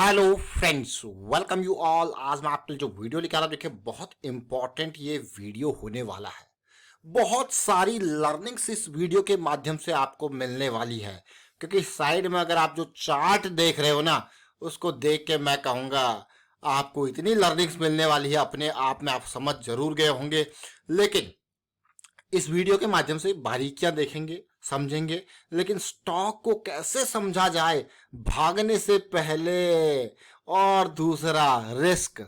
Hello friends, welcome you all. आज मैं आपके लिए जो वीडियो लेकर आ रहा हूं, देखिए बहुत इंपॉर्टेंट ये वीडियो होने वाला है। बहुत सारी लर्निंग्स इस वीडियो के माध्यम से आपको मिलने वाली है, क्योंकि साइड में अगर आप जो चार्ट देख रहे हो ना, उसको देख के मैं कहूँगा आपको इतनी लर्निंग्स मिलने वाली है, अपने आप में आप समझ जरूर गए होंगे। लेकिन इस वीडियो के माध्यम से बारीकियां देखेंगे, समझेंगे, लेकिन स्टॉक को कैसे समझा जाए भागने से पहले। और दूसरा, risk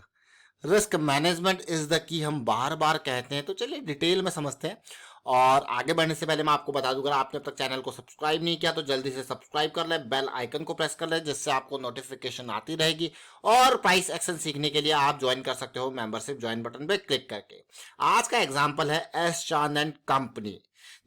risk management is the key हम बार बार कहते हैं। तो चलिए डिटेल में समझते हैं। और आगे बढ़ने से पहले मैं आपको बता दूंगा, आपने अब तक चैनल को सब्सक्राइब नहीं किया तो जल्दी से सब्सक्राइब कर ले, बेल आइकन को प्रेस कर ले, जिससे आपको नोटिफिकेशन आती रहेगी। और प्राइस एक्शन सीखने के लिए आप ज्वाइन कर सकते हो मेंबरशिप ज्वाइन बटन पे क्लिक करके। आज का एग्जांपल है एस चांद एंड कंपनी।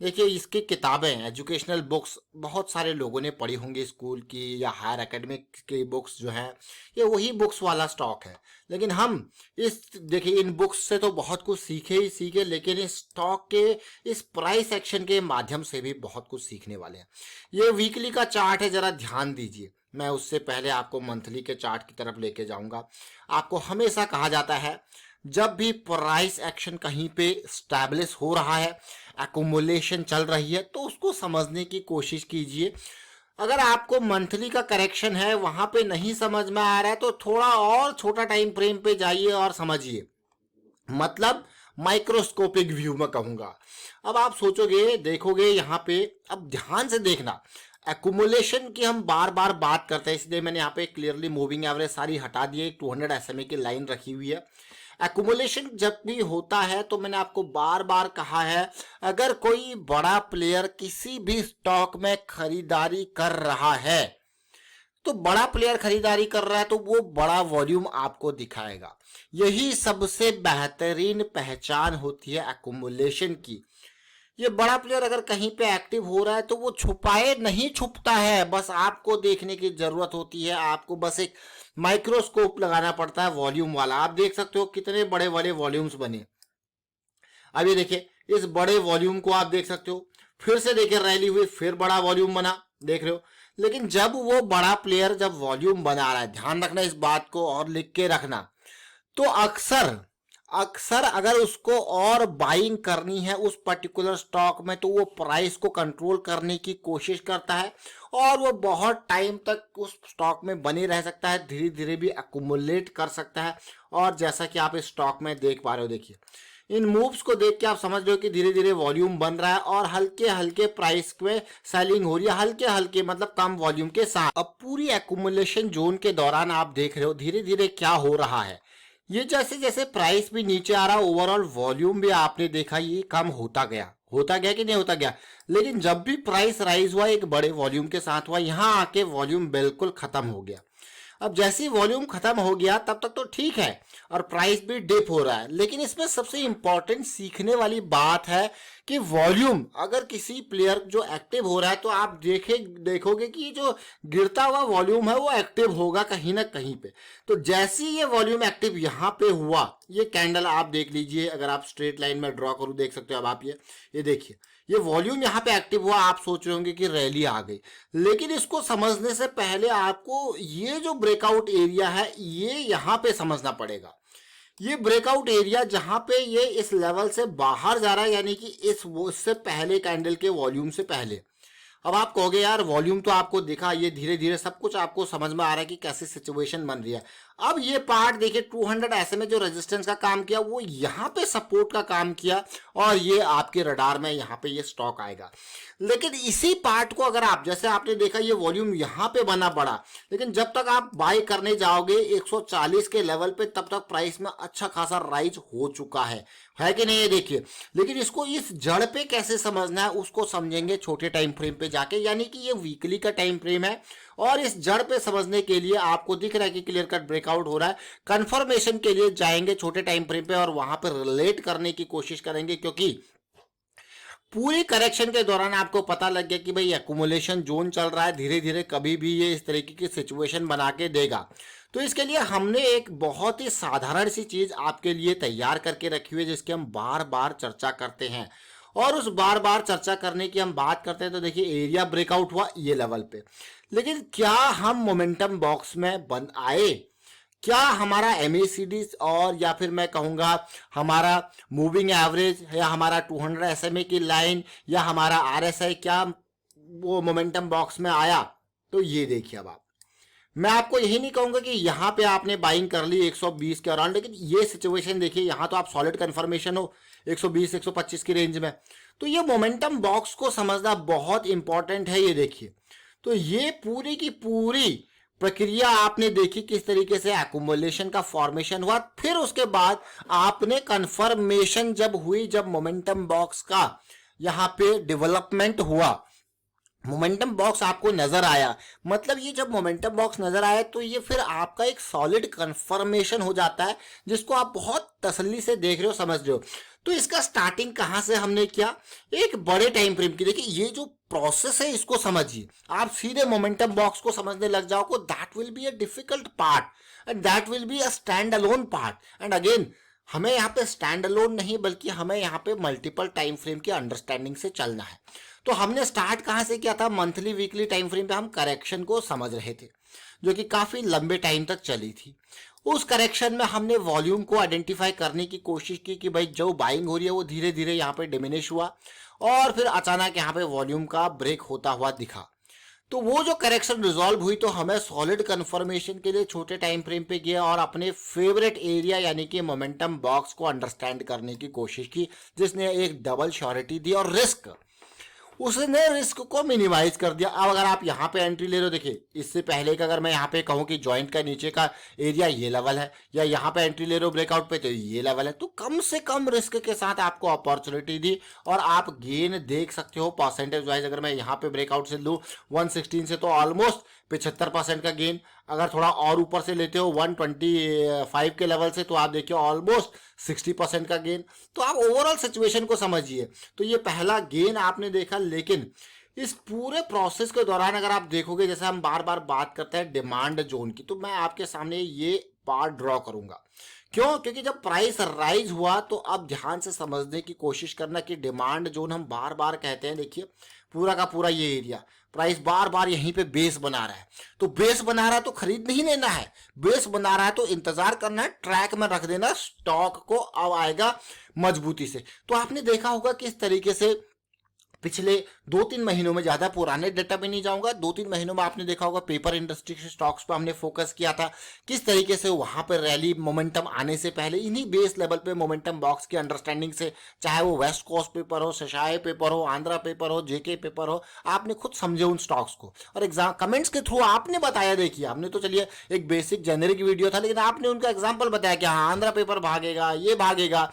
देखिए, इसकी किताबें, एजुकेशनल बुक्स बहुत सारे लोगों ने पढ़ी होंगी, स्कूल की या हायर एकेडमिक की बुक्स जो हैं, ये वही बुक्स वाला स्टॉक है। लेकिन हम देखिए इन बुक्स से तो बहुत कुछ सीखे ही सीखे, लेकिन इस स्टॉक के इस प्राइस एक्शन के माध्यम से भी बहुत कुछ सीखने वाले हैं। ये वीकली का चार्ट है, जरा ध्यान दीजिए। मैं उससे पहले आपको मंथली के चार्ट की तरफ लेके जाऊंगा। आपको हमेशा कहा जाता है, जब भी प्राइस एक्शन कहीं पे स्टैब्लिश हो रहा है, एकुमुलेशन चल रही है, तो उसको समझने की कोशिश कीजिए। अगर आपको मंथली का करेक्शन है वहां पे नहीं समझ में आ रहा है, तो थोड़ा और छोटा टाइम फ्रेम पे जाइए और समझिए। मतलब माइक्रोस्कोपिक व्यू में कहूंगा। अब आप सोचोगे, देखोगे यहाँ पे, अब ध्यान से देखना। एकुमुलेशन की हम बार बार बात करते हैं, इसलिए मैंने यहाँ पे क्लियरली मूविंग एवरेज सारी हटा दी है, 200 SMA की लाइन रखी हुई है। एकुमुलेशन जब भी होता है तो मैंने आपको बार बार कहा है, अगर कोई बड़ा प्लेयर किसी भी स्टॉक में खरीदारी कर रहा है, तो बड़ा प्लेयर खरीदारी कर रहा है तो वो बड़ा वॉल्यूम आपको दिखाएगा। यही सबसे बेहतरीन पहचान होती है एकुमुलेशन की। ये बड़ा प्लेयर अगर कहीं पे एक्टिव हो रहा है तो वो छुपाए नहीं छुपता है, बस आपको देखने की जरूरत होती है। आपको बस एक माइक्रोस्कोप लगाना पड़ता है वॉल्यूम वाला। आप देख सकते हो कितने बड़े बड़े वॉल्यूम्स बने। अब ये देखिए, इस बड़े वॉल्यूम को आप देख सकते हो, फिर से देखिए रैली हुई, फिर बड़ा वॉल्यूम बना, देख रहे हो। लेकिन जब वो बड़ा प्लेयर जब वॉल्यूम बना रहा है, ध्यान रखना इस बात को और लिख के रखना, तो अक्सर अक्सर अगर उसको और बाइंग करनी है उस पर्टिकुलर स्टॉक में, तो वो प्राइस को कंट्रोल करने की कोशिश करता है और वो बहुत टाइम तक उस स्टॉक में बने रह सकता है, धीरे धीरे भी अकुमुलेट कर सकता है। और जैसा कि आप इस स्टॉक में देख पा रहे हो, देखिए इन मूव्स को देख के आप समझ रहे हो कि धीरे धीरे वॉल्यूम बन रहा है और हल्के हल्के प्राइस में सेलिंग हो रही है, हल्के हल्के मतलब कम वॉल्यूम के साथ। अब पूरी एक्युमुलेशन जोन के दौरान आप देख रहे हो धीरे धीरे क्या हो रहा है। ये जैसे जैसे प्राइस भी नीचे आ रहा, ओवरऑल वॉल्यूम भी आपने देखा ये कम होता गया कि नहीं होता गया। लेकिन जब भी प्राइस राइज हुआ एक बड़े वॉल्यूम के साथ हुआ, यहां आके वॉल्यूम बिल्कुल खत्म हो गया। अब जैसे वॉल्यूम खत्म हो गया तब तक तो ठीक है और प्राइस भी डिप हो रहा है, लेकिन इसमें सबसे इंपॉर्टेंट सीखने वाली बात है कि वॉल्यूम अगर किसी प्लेयर जो एक्टिव हो रहा है, तो आप देखोगे कि जो गिरता हुआ वॉल्यूम है वो एक्टिव होगा कहीं ना कहीं पे। तो जैसे ये वॉल्यूम एक्टिव यहाँ पे हुआ, ये कैंडल आप देख लीजिए, अगर आप स्ट्रेट लाइन में ड्रॉ करूँ देख सकते हो। अब आप ये देखिए, ये वॉल्यूम यहाँ पे एक्टिव हुआ, आप सोच रहे होंगे कि रैली आ गई, लेकिन इसको समझने से पहले आपको ये जो ब्रेकआउट एरिया है ये यहाँ पे समझना पड़ेगा। ये ब्रेकआउट एरिया जहां पे ये इस लेवल से बाहर जा रहा है, यानी कि इससे पहले कैंडल के वॉल्यूम से पहले। अब आप कहोगे यार वॉल्यूम तो आपको दिखा, ये धीरे धीरे सब कुछ आपको समझ में आ रहा है कि कैसी सिचुएशन बन रही है। अब ये पार्ट देखिए, 200 SMA जो रेजिस्टेंस का काम किया वो यहाँ पे सपोर्ट का काम किया और ये आपके रडार में यहाँ पे ये स्टॉक आएगा। लेकिन इसी पार्ट को अगर आप, जैसे आपने देखा ये वॉल्यूम यहाँ पे बना पड़ा, लेकिन जब तक आप बाय करने जाओगे 140 के लेवल पे, तब तक प्राइस में अच्छा खासा राइज हो चुका है कि नहीं, ये देखिए। लेकिन इसको इस जड़ पे कैसे समझना है उसको समझेंगे छोटे टाइम फ्रेम पे जाके, यानी कि ये वीकली का टाइम फ्रेम है। और इस जड़ पे समझने के लिए आपको दिख रहा है कि क्लियर कट ब्रेकआउट हो रहा है, कंफर्मेशन के लिए जाएंगे छोटे टाइम फ्रेम पे और वहां पर रिलेट करने की कोशिश करेंगे, क्योंकि पूरी करेक्शन के दौरान आपको पता लग गया कि भाई एक्युमुलेशन जोन चल रहा है, धीरे धीरे कभी भी ये इस तरीके की सिचुएशन बना के देगा। तो इसके लिए हमने एक बहुत ही साधारण सी चीज आपके लिए तैयार करके रखी हुई है, जिसकी हम बार बार चर्चा करते हैं। और उस बार बार चर्चा करने की हम बात करते हैं तो देखिए एरिया ब्रेकआउट हुआ ये लेवल पे, लेकिन क्या हम मोमेंटम बॉक्स में बन आए? क्या हमारा एमएसीडी और या फिर मैं कहूंगा हमारा मूविंग एवरेज या हमारा 200 एसएमए की लाइन या हमारा आरएसआई क्या वो मोमेंटम बॉक्स में आया? तो ये देखिए, अब आप, मैं आपको यही नहीं कहूंगा कि यहाँ पे आपने बाइंग कर ली 120 के अराउंड, लेकिन ये सिचुएशन देखिए, यहाँ तो आप सॉलिड कंफर्मेशन हो 120 125 की रेंज में, तो ये मोमेंटम बॉक्स को समझना बहुत इंपॉर्टेंट है। ये देखिए, तो ये पूरी की पूरी प्रक्रिया आपने देखी किस तरीके से एक्युमुलेशन का फॉर्मेशन हुआ, फिर उसके बाद आपने कंफर्मेशन जब हुई, जब मोमेंटम बॉक्स का यहाँ पे डेवलपमेंट हुआ, मोमेंटम बॉक्स आपको नजर आया, मतलब ये जब मोमेंटम बॉक्स नजर आया तो ये फिर आपका एक सॉलिड कंफर्मेशन हो जाता है, जिसको आप बहुत तसल्ली से देख रहे हो, समझ रहे हो। तो इसका स्टार्टिंग कहां से हमने किया? एक बड़े टाइम फ्रेम की। देखिए ये जो प्रोसेस है इसको समझिए, आप सीधे मोमेंटम बॉक्स को समझने लग जाओ को that will be a difficult part and that will be a stand alone part. And again हमें यहाँ पे स्टैंड अलोन नहीं, बल्कि हमें यहाँ पे मल्टीपल टाइम फ्रेम की अंडरस्टैंडिंग से चलना है। तो हमने स्टार्ट कहाँ से किया था? मंथली वीकली टाइम फ्रेम पे हम करेक्शन को समझ रहे थे, जो कि काफी लंबे टाइम तक चली थी। उस करेक्शन में हमने वॉल्यूम को आइडेंटिफाई करने की कोशिश की कि भाई जो बाइंग हो रही है वो धीरे धीरे यहाँ पे डिमिनिश हुआ और फिर अचानक यहाँ पे वॉल्यूम का ब्रेक होता हुआ दिखा। तो वो जो करेक्शन रिजॉल्व हुई तो हमें सॉलिड कंफर्मेशन के लिए छोटे टाइम फ्रेम पे गया और अपने फेवरेट एरिया यानी कि मोमेंटम बॉक्स को अंडरस्टैंड करने की कोशिश की, जिसने एक डबल श्योरिटी दी और रिस्क, उसने रिस्क को मिनिमाइज कर दिया। अब अगर आप यहाँ पे एंट्री ले रहे हो, देखिए इससे पहले का अगर मैं यहाँ पे कहूँ कि जॉइंट का नीचे का एरिया ये लेवल है, या यहाँ पे एंट्री ले रहे हो ब्रेकआउट पे तो ये लेवल है, तो कम से कम रिस्क के साथ आपको अपॉर्चुनिटी दी और आप गेन देख सकते हो परसेंटेज वाइज। अगर मैं यहाँ पे ब्रेकआउट से लूँ 116 से तो ऑलमोस्ट 75% का गेन, अगर थोड़ा और ऊपर से लेते हो 125 के लेवल से तो आप देखिए ऑलमोस्ट 60% का गेन। तो आप ओवरऑल सिचुएशन को समझिए। तो ये पहला गेन आपने देखा, लेकिन इस पूरे प्रोसेस के दौरान अगर आप देखोगे, जैसे हम बार बार बात करते हैं डिमांड जोन की, तो मैं आपके सामने ये पार्ट ड्रॉ करूंगा। क्यों? क्योंकि जब प्राइस राइज हुआ तो अब ध्यान से समझने की कोशिश करना कि डिमांड जोन हम बार बार कहते हैं, देखिए पूरा का पूरा ये एरिया प्राइस बार बार यहीं पे बेस बना रहा है। तो बेस बना रहा है तो खरीद नहीं लेना है, बेस बना रहा है तो इंतजार करना है, ट्रैक में रख देना स्टॉक को, अब आएगा मजबूती से। तो आपने देखा होगा किस तरीके से पिछले 2-3 महीनों में, ज्यादा पुराने डेटा पे नहीं जाऊंगा, 2-3 महीनों में आपने देखा होगा पेपर इंडस्ट्री के स्टॉक्स पे हमने फोकस किया था, किस तरीके से वहां पर रैली मोमेंटम आने से पहले इन्हीं बेस लेवल पे मोमेंटम बॉक्स की अंडरस्टैंडिंग से, चाहे वो वेस्ट कोस्ट पेपर हो, शशाय पेपर हो, आंध्रा पेपर हो, जेके पेपर हो, आपने खुद समझे उन स्टॉक्स को और एग्जाम कमेंट्स के थ्रू आपने बताया। देखिए हमने तो चलिए एक बेसिक जेनरिक वीडियो था, लेकिन आपने उनका एग्जाम्पल बताया कि हाँ आंध्रा पेपर भागेगा, ये भागेगा,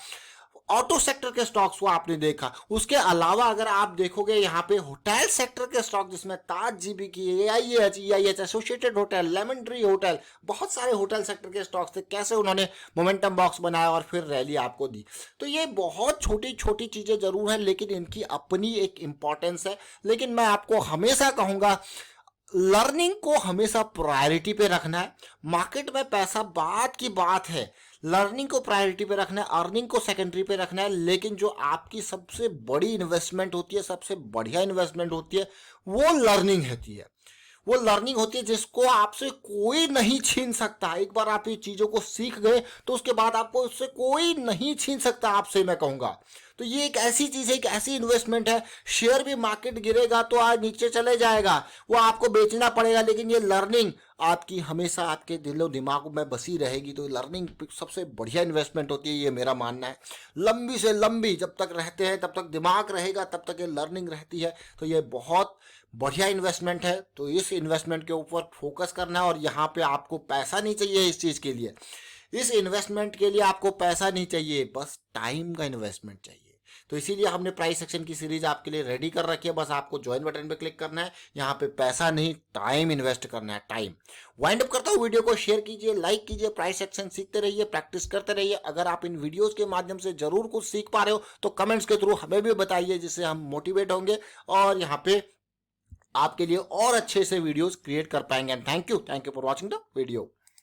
ऑटो सेक्टर के स्टॉक्स को आपने देखा। उसके अलावा अगर आप देखोगे यहाँ पे होटल सेक्टर के स्टॉक, जिसमें ताज जीबी की, EIH associated hotel, lemon tree hotel, बहुत सारे होटल सेक्टर के स्टॉक्स थे, कैसे उन्होंने मोमेंटम बॉक्स बनाया और फिर रैली आपको दी। तो ये बहुत छोटी छोटी चीजें जरूर हैं, लेकिन इनकी अपनी एक इंपॉर्टेंस है। लेकिन मैं आपको हमेशा कहूंगा लर्निंग को हमेशा प्रायोरिटी पे रखना है। मार्केट में पैसा बात की बात है, लर्निंग को प्रायोरिटी पे रखना है, अर्निंग को सेकेंडरी पे रखना है। लेकिन जो आपकी सबसे बड़ी इन्वेस्टमेंट होती है, सबसे बढ़िया इन्वेस्टमेंट होती है, वो लर्निंग होती है। वो लर्निंग होती है जिसको आपसे कोई नहीं छीन सकता। एक बार आप ये चीजों को सीख गए तो उसके बाद आपको उससे कोई नहीं छीन सकता आपसे, मैं कहूंगा। तो ये एक ऐसी चीज है, एक ऐसी इन्वेस्टमेंट है, शेयर भी मार्केट गिरेगा तो आज नीचे चले जाएगा, वो आपको बेचना पड़ेगा, लेकिन ये लर्निंग आपकी हमेशा आपके दिलो दिमाग में बसी रहेगी। तो लर्निंग सबसे बढ़िया इन्वेस्टमेंट होती है, ये मेरा मानना है। लंबी से लंबी जब तक रहते हैं तब तक दिमाग रहेगा, तब तक ये लर्निंग रहती है। तो ये बहुत बढ़िया इन्वेस्टमेंट है। तो इस इन्वेस्टमेंट के ऊपर फोकस करना है। और यहाँ पे आपको पैसा नहीं चाहिए इस चीज के लिए, इस इन्वेस्टमेंट के लिए आपको पैसा नहीं चाहिए, बस टाइम का इन्वेस्टमेंट चाहिए। तो इसीलिए हमने प्राइस सेक्शन की सीरीज आपके लिए रेडी कर रखी है। बस आपको ज्वाइन बटन पे क्लिक करना है, यहाँ पे पैसा नहीं टाइम इन्वेस्ट करना है, टाइम। वाइंड अप करता हूँ, वीडियो को शेयर कीजिए, लाइक कीजिए, प्राइस सेक्शन सीखते रहिए, प्रैक्टिस करते रहिए। अगर आप इन वीडियोस के माध्यम से जरूर कुछ सीख पा रहे हो तो कमेंट्स के थ्रू हमें भी बताइए, जिससे हम मोटिवेट होंगे और यहाँ पे आपके लिए और अच्छे से वीडियोस क्रिएट कर पाएंगे। Thank you for watching the video.